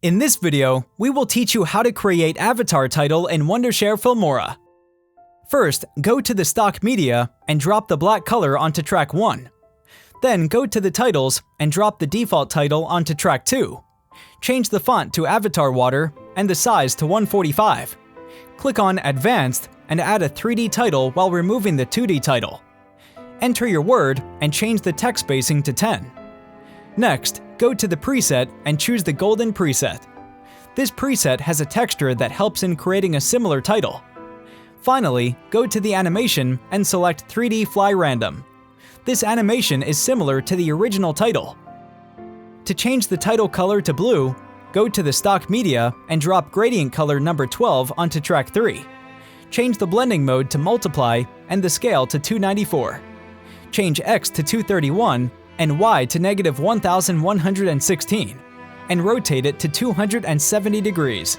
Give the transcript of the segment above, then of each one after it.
In this video, we will teach you how to create avatar title in Wondershare Filmora. First, go to the stock media and drop the black color onto track 1. Then go to the titles and drop the default title onto track 2. Change the font to Avatar Water and the size to 145. Click on Advanced and add a 3D title while removing the 2D title. Enter your word and change the text spacing to 10. Next, go to the preset and choose the golden preset. This preset has a texture that helps in creating a similar title. Finally, go to the animation and select 3D Fly Random. This animation is similar to the original title. To change the title color to blue, go to the stock media and drop gradient color number 12 onto track 3. Change the blending mode to multiply and the scale to 294. Change X to 231 and Y to -1116, and rotate it to 270 degrees.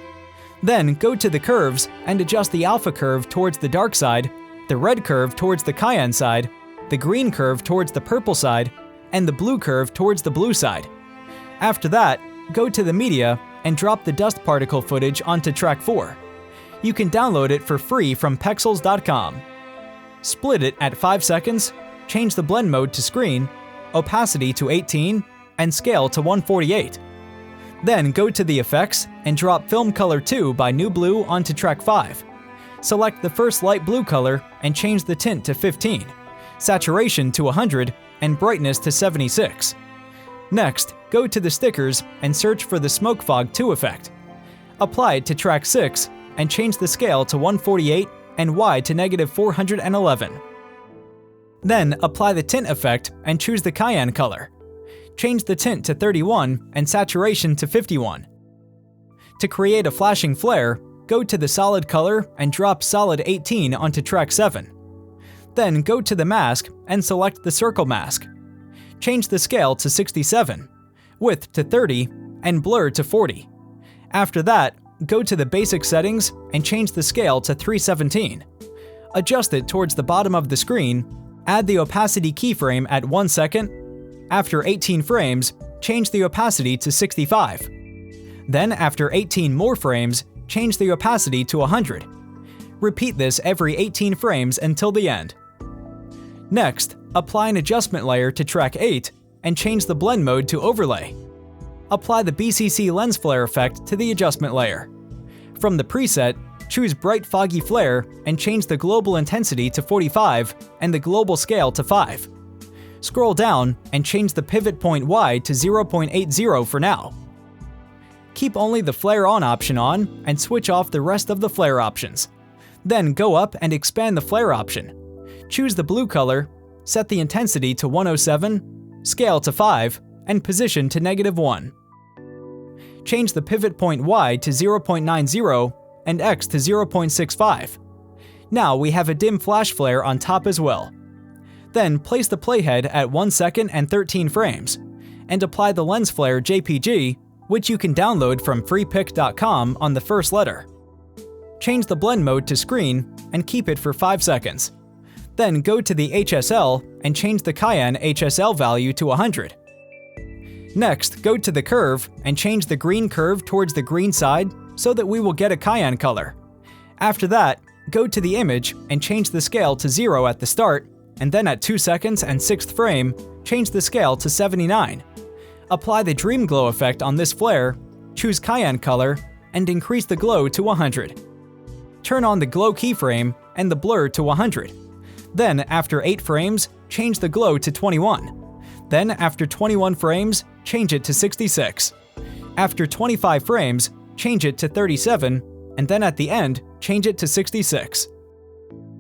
Then go to the curves and adjust the alpha curve towards the dark side, the red curve towards the cyan side, the green curve towards the purple side, and the blue curve towards the blue side. After that, go to the media and drop the dust particle footage onto track 4. You can download it for free from pexels.com. Split it at 5 seconds, change the blend mode to screen, opacity to 18, and scale to 148. Then go to the effects and drop Film Color 2 by New Blue onto track 5. Select the first light blue color and change the tint to 15, saturation to 100, and brightness to 76. Next, go to the stickers and search for the Smoke Fog 2 effect. Apply it to track 6 and change the scale to 148 and Y to -411. Then apply the tint effect and choose the cayenne color. Change the tint to 31 and saturation to 51. To create a flashing flare, go to the solid color and drop solid 18 onto track 7. Then go to the mask and select the circle mask. Change the scale to 67, width to 30, and blur to 40. After that, go to the basic settings and change the scale to 317. Adjust it towards the bottom of the screen. Add the opacity keyframe at 1 second. After 18 frames, change the opacity to 65. Then after 18 more frames, change the opacity to 100. Repeat this every 18 frames until the end. Next, apply an adjustment layer to track 8 and change the blend mode to overlay. Apply the BCC lens flare effect to the adjustment layer. From the preset, choose Bright Foggy Flare and change the global intensity to 45 and the global scale to 5. Scroll down and change the pivot point Y to 0.80 for now. Keep only the flare on option on and switch off the rest of the flare options. Then go up and expand the flare option. Choose the blue color, set the intensity to 107, scale to 5, and position to -1. Change the pivot point Y to 0.90 and X to 0.65. Now we have a dim flash flare on top as well. Then place the playhead at 1 second and 13 frames, and apply the lens flare JPG, which you can download from freepik.com on the first letter. Change the blend mode to screen and keep it for 5 seconds. Then go to the HSL and change the cayenne HSL value to 100. Next, go to the curve and change the green curve towards the green side so that we will get a cayenne color. After that, go to the image and change the scale to 0 at the start, and then at 2 seconds and 6th frame, change the scale to 79. Apply the Dream Glow effect on this flare, choose cayenne color, and increase the glow to 100. Turn on the glow keyframe and the blur to 100. Then, after 8 frames, change the glow to 21. Then, after 21 frames, change it to 66. After 25 frames, change it to 37, and then at the end, change it to 66.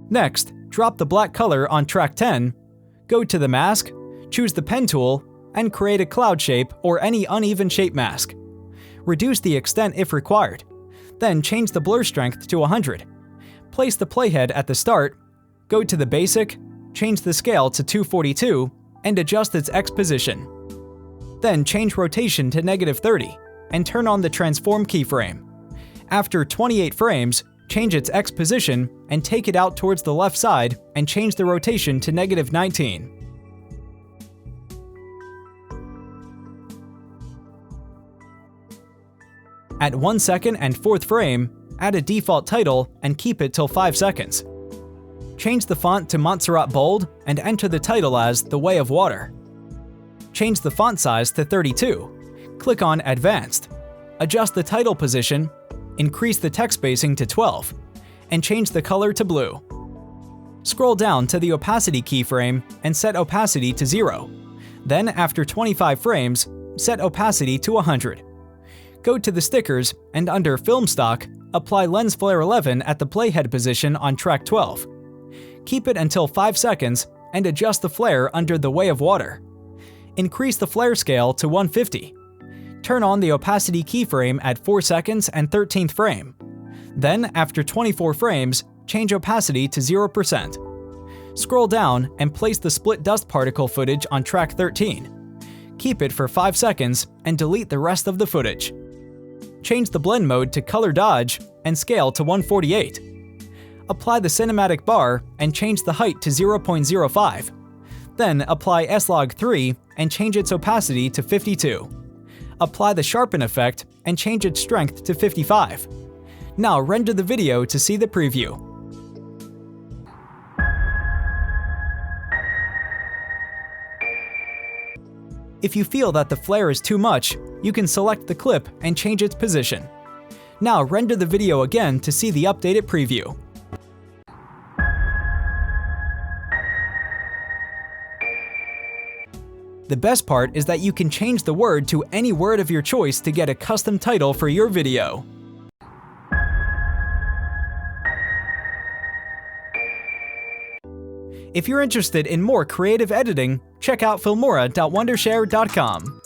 Next, drop the black color on track 10, go to the mask, choose the pen tool, and create a cloud shape or any uneven shape mask. Reduce the extent if required. Then change the blur strength to 100. Place the playhead at the start, go to the basic, change the scale to 242, and adjust its X position. Then change rotation to -30, and turn on the transform keyframe. After 28 frames, change its X position and take it out towards the left side and change the rotation to -19. At 1 second and 4th frame, add a default title and keep it till 5 seconds. Change the font to Montserrat Bold and enter the title as The Way of Water. Change the font size to 32. Click on Advanced. Adjust the title position, increase the text spacing to 12, and change the color to blue. Scroll down to the opacity keyframe and set opacity to 0. Then, after 25 frames, set opacity to 100. Go to the stickers and under Film Stock, apply Lens Flare 11 at the playhead position on track 12. Keep it until 5 seconds and adjust the flare under The Way of Water. Increase the flare scale to 150. Turn on the opacity keyframe at 4 seconds and 13th frame. Then, after 24 frames, change opacity to 0%. Scroll down and place the split dust particle footage on track 13. Keep it for 5 seconds and delete the rest of the footage. Change the blend mode to color dodge and scale to 148. Apply the cinematic bar and change the height to 0.05. Then apply S-Log 3 and change its opacity to 52. Apply the sharpen effect and change its strength to 55. Now render the video to see the preview. If you feel that the flare is too much, you can select the clip and change its position. Now render the video again to see the updated preview. The best part is that you can change the word to any word of your choice to get a custom title for your video. If you're interested in more creative editing, check out filmora.wondershare.com.